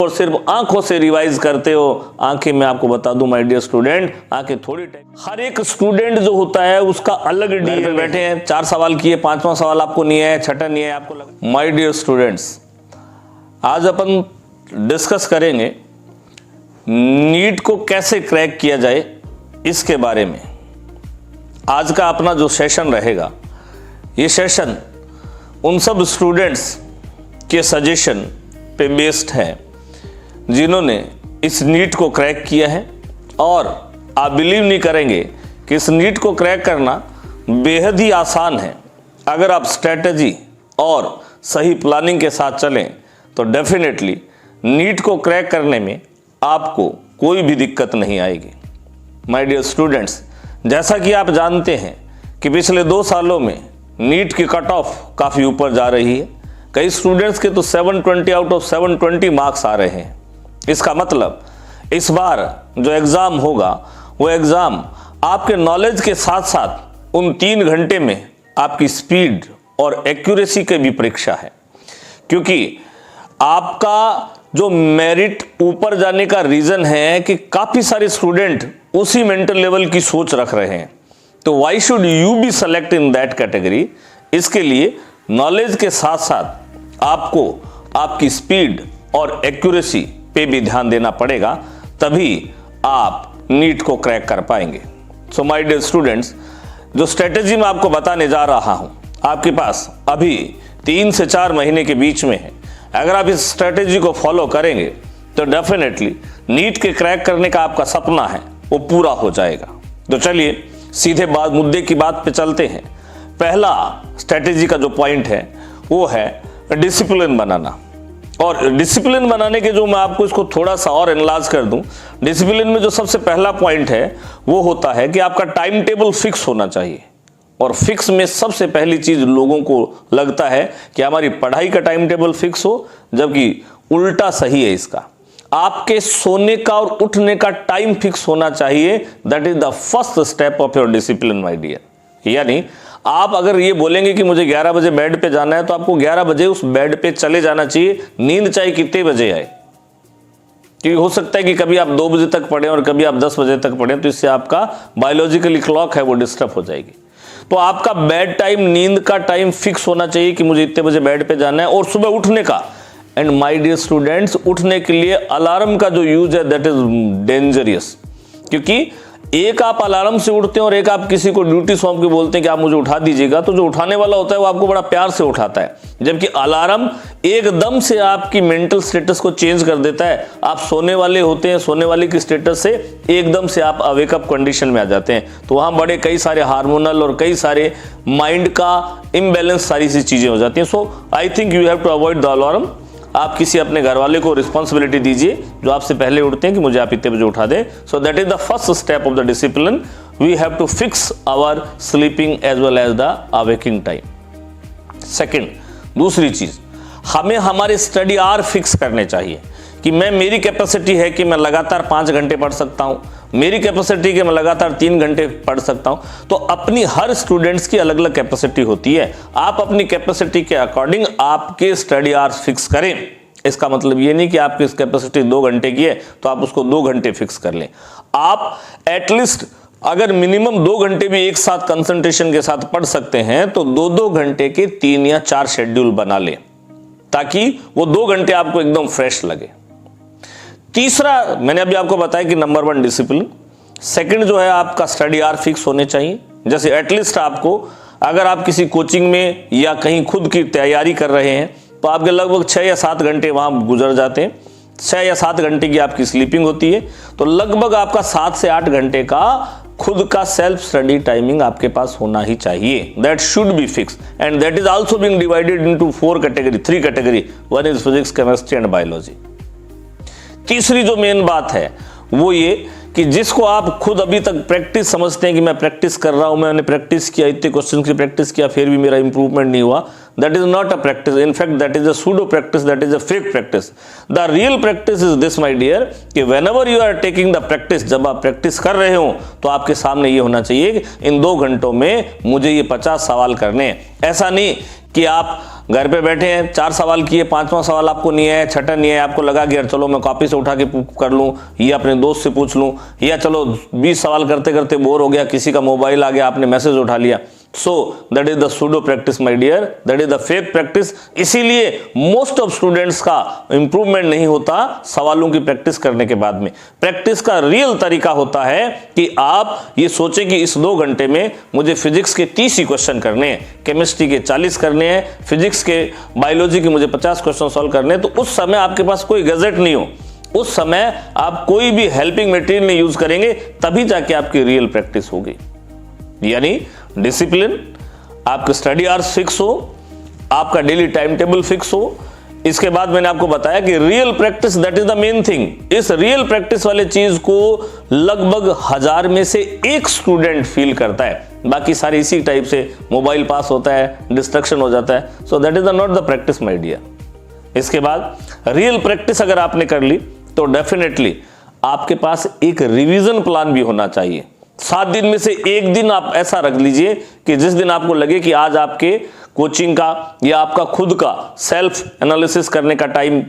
और सिर्फ आंखों से रिवाइज करते हो। आंखें मैं आपको बता दूं माय डियर स्टूडेंट, आंखें थोड़ी हर एक स्टूडेंट जो होता है उसका अलग डीएनए। बैठे हैं 4 सवाल किए, 5वां सवाल आपको नहीं है, छठा नहीं है आपको लगा। माय डियर स्टूडेंट्स, आज अपन डिस्कस करेंगे नीट को कैसे क्रैक किया जाए इसके बारे में। आज का अपना जो सेशन रहेगा, ये सेशन उन सब स्टूडेंट्स के सजेशन पे बेस्ड है जिन्होंने इस नीट को क्रैक किया है। और आप बिलीव नहीं करेंगे कि इस नीट को क्रैक करना बेहद ही आसान है। अगर आप स्ट्रेटजी और सही प्लानिंग के साथ चलें तो डेफिनेटली नीट को क्रैक करने में आपको कोई भी दिक्कत नहीं आएगी। माय डियर स्टूडेंट्स, जैसा कि आप जानते हैं कि पिछले 2 सालों में नीट की कट ऑफ काफ़ी ऊपर जा रही है। कई स्टूडेंट्स के तो 720 आउट ऑफ 720 मार्क्स आ रहे हैं। इसका मतलब इस बार जो एग्ज़ाम होगा वो एग्ज़ाम आपके नॉलेज के साथ साथ उन 3 घंटे में आपकी स्पीड और एक्यूरेसी की भी परीक्षा है। क्योंकि आपका जो मेरिट ऊपर जाने का रीज़न है कि काफ़ी सारे स्टूडेंट उसी मेंटल लेवल की सोच रख रहे हैं, तो why should you be select in that category. इसके लिए नॉलेज के साथ साथ आपको आपकी स्पीड और एक्यूरेसी पे भी ध्यान देना पड़ेगा, तभी आप नीट को क्रैक कर पाएंगे। सो माय डियर स्टूडेंट्स, जो स्ट्रेटेजी मैं आपको बताने जा रहा हूं, आपके पास अभी 3 से 4 महीने के बीच में है। अगर आप इस स्ट्रेटेजी को फॉलो करेंगे तो डेफिनेटली नीट के क्रैक करने का आपका सपना है वो पूरा हो जाएगा। तो चलिए सीधे मुद्दे की बात पे चलते हैं। पहला स्ट्रेटेजी का जो पॉइंट है वो है डिसिप्लिन बनाना। और डिसिप्लिन बनाने के जो मैं आपको इसको थोड़ा सा और एनालाइज कर दूं, डिसिप्लिन में जो सबसे पहला पॉइंट है वो होता है कि आपका टाइम टेबल फिक्स होना चाहिए। और फिक्स में सबसे पहली चीज लोगों को लगता है कि हमारी पढ़ाई का टाइम टेबल फिक्स हो, जबकि उल्टा सही है इसका। आपके सोने का और उठने का टाइम फिक्स होना चाहिए। That is the first step of your discipline my dear. यानी आप अगर ये बोलेंगे कि मुझे 11 बजे बेड पे जाना है, तो आपको 11 बजे उस बेड पे चले जाना चाहिए, नींद चाहे कितने बजे आए। क्योंकि हो सकता है कि कभी आप 2 बजे तक पढ़ें और कभी आप 10 बजे तक पढ़ें, तो इससे आपका बायोलॉजिकली क्लॉक है वो डिस्टर्ब हो जाएगी। तो आपका बेड टाइम, नींद का टाइम फिक्स होना चाहिए कि मुझे इतने बजे बेड पे जाना है। और सुबह उठने का, एंड माय डियर स्टूडेंट्स, उठने के लिए अलार्म का जो यूज है दैट इज डेंजरियस। क्योंकि एक आप अलार्म से उठते हैं और एक आप किसी को ड्यूटी सौंप के बोलते हैं कि आप मुझे उठा दीजिएगा, तो जो उठाने वाला होता है वो आपको बड़ा प्यार से उठाता है, जबकि अलार्म एकदम से आपकी मेंटल स्टेटस को चेंज कर देता है। आप सोने वाले होते हैं, सोने वाले की स्टेटस से एकदम से आप अवेकअप कंडीशन में आ जाते हैं। तो वहां बड़े कई सारे हार्मोनल और कई सारे माइंड का इम्बैलेंस, सारी सी चीजें हो जाती हैं। So I think you have to avoid the alarm. आप किसी अपने घर वाले को रिस्पॉन्सिबिलिटी दीजिए जो आपसे पहले उठते हैं कि मुझे आप इतने बजे उठा दें। So that is the first step of the discipline. We have to fix our sleeping as well as the awakening time. Second, दूसरी चीज, हमें हमारे स्टडी आवर फिक्स करने चाहिए कि मेरी कैपेसिटी है कि मैं लगातार 5 घंटे पढ़ सकता हूं, मेरी कैपेसिटी कि मैं लगातार 3 घंटे पढ़ सकता हूं। तो अपनी हर स्टूडेंट्स की अलग अलग कैपेसिटी होती है। आप अपनी कैपेसिटी के अकॉर्डिंग आपके स्टडी आवर्स फिक्स करें। इसका मतलब ये नहीं कि आपकी कैपेसिटी 2 घंटे की है तो आप उसको 2 घंटे फिक्स कर लें। आप एटलीस्ट अगर मिनिमम 2 घंटे भी एक साथ कंसंट्रेशन के साथ पढ़ सकते हैं तो 2-2 घंटे के 3 या 4 शेड्यूल बना लें, ताकि वो 2 घंटे आपको एकदम फ्रेश लगे। तीसरा, मैंने अभी आपको बताया कि नंबर 1 डिसिप्लिन। सेकंड जो है आपका स्टडी आवर फिक्स होने चाहिए। जैसे एटलीस्ट आपको, अगर आप किसी कोचिंग में या कहीं खुद की तैयारी कर रहे हैं तो आपके लगभग 6 या 7 घंटे वहां गुजर जाते हैं। 6 या 7 घंटे की आपकी स्लीपिंग होती है, तो लगभग आपका 7 से 8 घंटे का खुद का सेल्फ स्टडी टाइमिंग आपके पास होना ही चाहिए। That should be fix and that is also being divided into 3 category. 1 is physics, chemistry and biology. तीसरी जो मेन बात है वो ये कि जिसको आप खुद अभी तक प्रैक्टिस समझते हैं कि मैं प्रैक्टिस कर रहा हूं, मैंने प्रैक्टिस किया, इतने क्वेश्चन की प्रैक्टिस किया, फिर भी मेरा इंप्रूवमेंट नहीं हुआ, that is not a practice. In fact that is a pseudo practice, that is a fake practice. The real practice is this my dear, कि whenever you are taking the practice, जब आप practice कर रहे हो तो आपके सामने ये होना चाहिए कि इन 2 घंटों में मुझे ये 50 सवाल करने हैं। ऐसा नहीं कि आप घर पे बैठे हैं, 4 सवाल किए, 5वां सवाल आपको नहीं है, छठा नहीं है, आपको लगा कि यार चलो मैं कॉपी से उठा के कर लूं या अपने दोस्त से पूछ लूं, या चलो 20 सवाल करते करते बोर हो गया, किसी का मोबाइल आ गया, आपने मैसेज उठा लिया। So that is the pseudo practice my dear, that is the fake practice. इसीलिए मोस्ट ऑफ स्टूडेंट्स का इंप्रूवमेंट नहीं होता सवालों की प्रैक्टिस करने के बाद में। प्रैक्टिस का रियल तरीका होता है कि आप ये सोचें कि इस 2 घंटे में मुझे फिजिक्स के 30 ही क्वेश्चन करने हैं, केमिस्ट्री के 40 करने हैं, फिजिक्स के बायोलॉजी के मुझे 50 क्वेश्चन सॉल्व करने हैं। तो उस समय आपके पास कोई गैजेट नहीं हो, उस समय आप कोई भी हेल्पिंग मटेरियल नहीं यूज करेंगे, तभी जाके आपकी रियल प्रैक्टिस होगी। यानी डिसिप्लिन, आपके स्टडी आवर्स फिक्स हो, आपका डेली टाइम टेबल फिक्स हो। इसके बाद मैंने आपको बताया कि real practice that is the main thing. इस रियल प्रैक्टिस वाले चीज को लगभग 1000 में से 1 स्टूडेंट फील करता है, बाकी सारे इसी टाइप से मोबाइल पास होता है, डिस्ट्रैक्शन हो जाता है। So that is the not the practice my dear. इसके बाद रियल प्रैक्टिस अगर आपने कर ली तो डेफिनेटली आपके पास एक रिवीजन प्लान भी होना चाहिए। 7 दिन में से 1 दिन आप ऐसा रख लीजिए कि जिस दिन आपको लगे कि आज आपके कोचिंग का या आपका खुद का सेल्फ एनालिसिस करने का टाइम,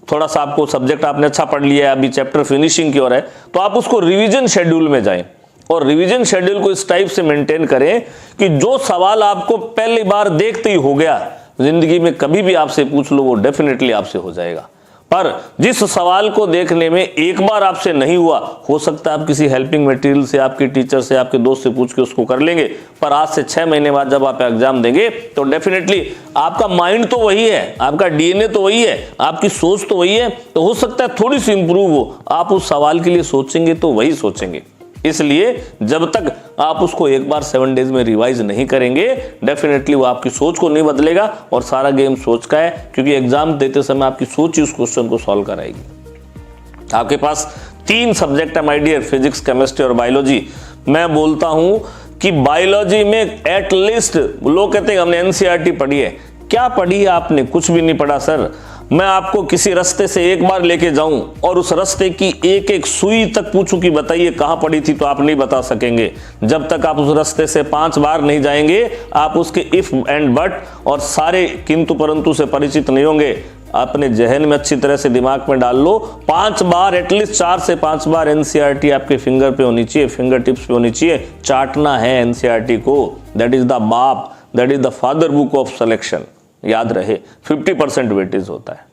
थोड़ा सा आपको सब्जेक्ट आपने अच्छा पढ़ लिया है, अभी चैप्टर फिनिशिंग की ओर है, तो आप उसको रिवीजन शेड्यूल में जाएं और रिवीजन शेड्यूल को इस टाइप से मेंटेन करें कि जो सवाल आपको पहली बार देखते ही हो गया, जिंदगी में कभी भी आपसे पूछ लो वो डेफिनेटली आपसे हो जाएगा। पर जिस सवाल को देखने में एक बार आपसे नहीं हुआ, हो सकता है आप किसी हेल्पिंग मटेरियल से, आपके टीचर से, आपके दोस्त से पूछ के उसको कर लेंगे, पर आज से 6 महीने बाद जब आप एग्जाम देंगे तो डेफिनेटली आपका माइंड तो वही है, आपका डीएनए तो वही है, आपकी सोच तो वही है, तो हो सकता है थोड़ी सी इंप्रूव हो। आप उस सवाल के लिए सोचेंगे तो वही सोचेंगे। इसलिए जब तक आप उसको एक बार 7 डेज में रिवाइज नहीं करेंगे, डेफिनेटली वो आपकी सोच को नहीं बदलेगा और सारा गेम सोच का है, क्योंकि एग्जाम देते समय आपकी सोच ही उस क्वेश्चन को सॉल्व कराएगी। आपके पास 3 सब्जेक्ट है माय डियर, फिजिक्स, केमिस्ट्री और बायोलॉजी। मैं बोलता हूं कि बायोलॉजी में एटलीस्ट, लोग कहते हैं हमने एनसीईआरटी पढ़ी है, क्या पढ़ी है आपने? कुछ भी नहीं पढ़ा सर। मैं आपको किसी रास्ते से एक बार लेके जाऊं और उस रास्ते की एक एक सुई तक पूछूं कि बताइए कहां पड़ी थी, तो आप नहीं बता सकेंगे। जब तक आप उस रास्ते से 5 बार नहीं जाएंगे, आप उसके इफ एंड बट और सारे किंतु परंतु से परिचित नहीं होंगे। अपने जहन में अच्छी तरह से दिमाग में डाल लो, 5 बार, एटलीस्ट 4 से 5 बार एनसीईआरटी आपके फिंगर पे होनी चाहिए, फिंगर टिप्स पे होनी चाहिए। चाटना है एनसीईआरटी को, दैट इज द बाप, that is the father book of selection. याद रहे 50% वेटेज होता है।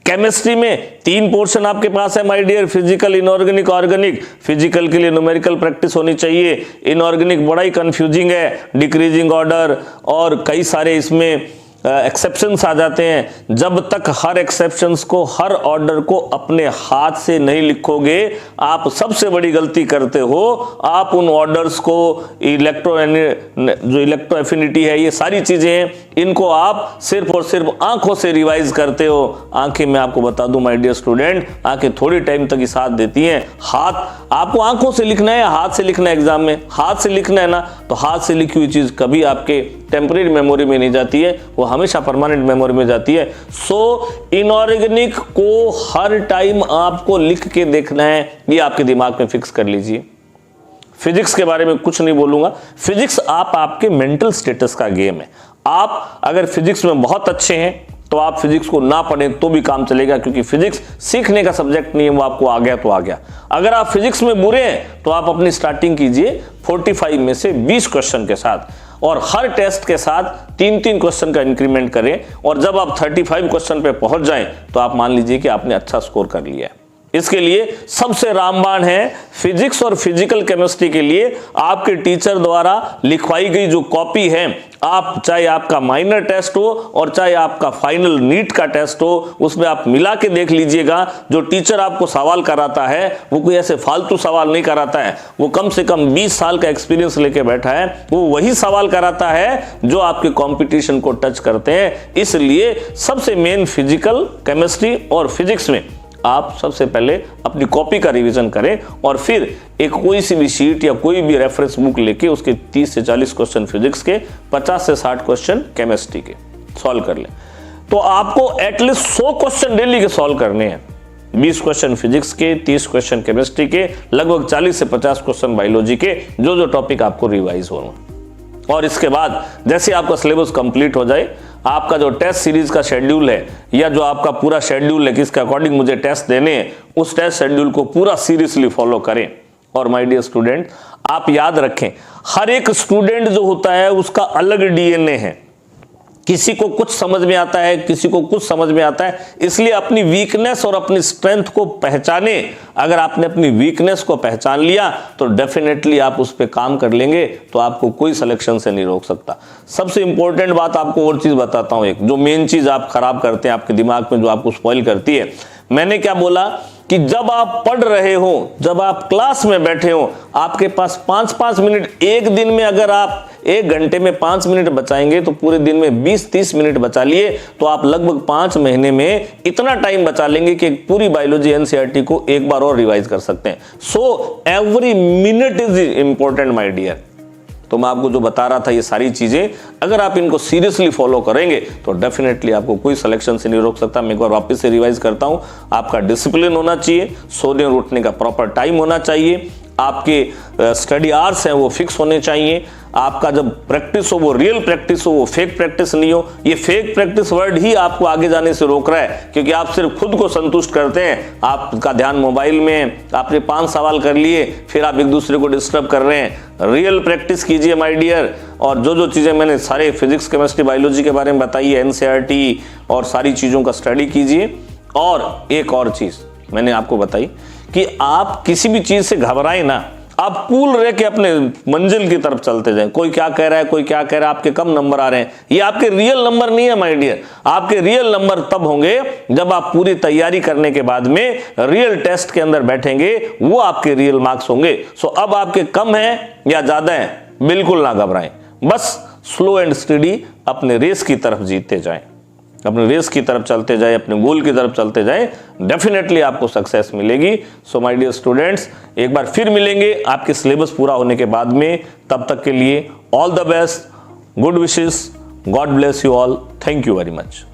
केमिस्ट्री में 3 पोर्शन आपके पास है my dear, physical, inorganic, organic. Physical के लिए न्यूमेरिकल प्रैक्टिस होनी चाहिए, इनऑर्गेनिक बड़ा ही कंफ्यूजिंग है, डिक्रीजिंग ऑर्डर और कई सारे इसमें एक्सेप्शंस आ जाते हैं। जब तक हर एक्सेप्शंस को, हर ऑर्डर को अपने हाथ से नहीं लिखोगे, आप सबसे बड़ी गलती करते हो। आप उन ऑर्डर्स को, जो इलेक्ट्रो एफिनिटी है, ये सारी चीजें हैं, इनको आप सिर्फ और सिर्फ आंखों से रिवाइज करते हो। आंखें, मैं आपको बता दूं माय डियर स्टूडेंट, आंखें थोड़ी टाइम तक ही साथ देती हैं। हाथ, आपको आंखों से लिखना है या हाथ से लिखना है एग्जाम में? हाथ से लिखना है ना, तो हाथ से लिखी हुई चीज कभी आपके टेम्परेरी मेमोरी में नहीं जाती है, वो हमेशा परमानेंट मेमोरी में जाती है। सो इनऑर्गेनिक को हर टाइम आपको लिख के देखना है, ये आपके दिमाग में फिक्स कर लीजिए। फिजिक्स के बारे में कुछ नहीं बोलूंगा। फिजिक्स आपके मेंटल स्टेटस का गेम है। आप अगर फिजिक्स में बहुत अच्छे हैं तो आप फिजिक्स को ना पढ़ें तो भी काम चलेगा, क्योंकि फिजिक्स सीखने का सब्जेक्ट नहीं है, वो आपको आ गया तो आ गया। अगर आप फिजिक्स में बुरे हैं तो आप अपनी स्टार्टिंग कीजिए 45 में से 20 क्वेश्चन के साथ, और हर टेस्ट के साथ 3-3 क्वेश्चन का इंक्रीमेंट करें, और जब आप 35 क्वेश्चन पे पहुंच जाएं तो आप मान लीजिए कि आपने अच्छा स्कोर कर लिया है। इसके लिए सबसे रामबाण है फिजिक्स और फिजिकल केमिस्ट्री के लिए आपके टीचर द्वारा लिखवाई गई जो कॉपी है। आप चाहे आपका माइनर टेस्ट हो और चाहे आपका फाइनल नीट का टेस्ट हो, उसमें आप मिला के देख लीजिएगा। जो टीचर आपको सवाल कराता है वो कोई ऐसे फालतू सवाल नहीं कराता है, वो कम से कम 20 साल का एक्सपीरियंस लेके बैठा है, वो वही सवाल कराता है जो आपके कंपटीशन को टच करते हैं। इसलिए सबसे मेन फिजिकल, केमिस्ट्री और फिजिक्स में आप सबसे पहले अपनी कॉपी का रिवीजन करें, और फिर एक कोई सी भी शीट या कोई भी रेफरेंस बुक लेके उसके 30 से 40 क्वेश्चन फिजिक्स के, 50 से 60 क्वेश्चन केमिस्ट्री के सॉल्व कर लें। तो आपको एटलीस्ट 100 क्वेश्चन डेली के सॉल्व करने हैं। 20 क्वेश्चन फिजिक्स के, 30 क्वेश्चन केमिस्ट्री के, लगभग 40 से 50 क्वेश्चन बायोलॉजी के, जो टॉपिक आपको रिवाइज होना। और इसके बाद जैसे आपका सिलेबस कंप्लीट हो जाए, आपका जो टेस्ट सीरीज का शेड्यूल है या जो आपका पूरा शेड्यूल है किसके अकॉर्डिंग मुझे टेस्ट देने हैं, उस टेस्ट शेड्यूल को पूरा सीरियसली फॉलो करें। और माय डियर स्टूडेंट, आप याद रखें, हर एक स्टूडेंट जो होता है उसका अलग डीएनए है। किसी को कुछ समझ में आता है, किसी को कुछ समझ में आता है, इसलिए अपनी वीकनेस और अपनी स्ट्रेंथ को पहचाने। अगर आपने अपनी वीकनेस को पहचान लिया तो डेफिनेटली आप उस पर काम कर लेंगे, तो आपको कोई सिलेक्शन से नहीं रोक सकता। सबसे इंपॉर्टेंट बात आपको और चीज बताता हूं, एक जो मेन चीज आप खराब करते हैं आपके दिमाग में, जो आपको स्पॉइल करती है। मैंने क्या बोला कि जब आप पढ़ रहे हो, जब आप क्लास में बैठे हो, आपके पास 5-5 मिनट, एक दिन में अगर आप 1 घंटे में 5 मिनट बचाएंगे तो पूरे दिन में 20-30 मिनट बचा लिए, तो आप लगभग 5 महीने में इतना टाइम बचा लेंगे कि पूरी बायोलॉजी एनसीईआरटी को एक बार और रिवाइज कर सकते हैं। So every minute is important my dear. तो मैं आपको जो बता रहा था ये सारी चीजें अगर आप इनको सीरियसली फॉलो करेंगे तो डेफिनेटली आपको कोई सिलेक्शन से नहीं रोक सकता। मैं एक बार वापस से रिवाइज करता हूं, आपका डिसिप्लिन होना चाहिए, सोने और उठने का प्रॉपर टाइम होना चाहिए, आपके स्टडी आवर्स हैं वो फिक्स होने चाहिए, आपका जब प्रैक्टिस हो वो रियल प्रैक्टिस हो, वो फेक प्रैक्टिस नहीं हो। ये फेक प्रैक्टिस वर्ड ही आपको आगे जाने से रोक रहा है, क्योंकि आप सिर्फ खुद को संतुष्ट करते हैं, आपका ध्यान मोबाइल में, आपने 5 सवाल कर लिए, फिर आप एक दूसरे को डिस्टर्ब कर रहे हैं। रियल प्रैक्टिस कीजिए माय डियर। और जो चीजें मैंने सारे फिजिक्स, केमिस्ट्री, बायोलॉजी के बारे में बताई है, एनसीईआरटी और सारी चीजों का स्टडी कीजिए। और एक और चीज मैंने आपको बताई कि आप किसी भी चीज से घबराएं ना, आप कूल रह के अपने मंजिल की तरफ चलते जाएं। कोई क्या कह रहा है, कोई क्या कह रहा है, आपके कम नंबर आ रहे हैं, ये आपके रियल नंबर नहीं है माय डियर। आपके रियल नंबर तब होंगे जब आप पूरी तैयारी करने के बाद में रियल टेस्ट के अंदर बैठेंगे, वो आपके रियल मार्क्स होंगे। सो अब आपके कम है या ज्यादा है, बिल्कुल ना घबराएं, बस स्लो एंड स्टडी अपने रेस की तरफ जीतते जाएं, अपने रेस की तरफ चलते जाए, अपने गोल की तरफ चलते जाए, डेफिनेटली आपको सक्सेस मिलेगी। सो माय डियर स्टूडेंट्स, एक बार फिर मिलेंगे आपके सिलेबस पूरा होने के बाद में। तब तक के लिए all the best, good wishes, God bless you all, thank you very much.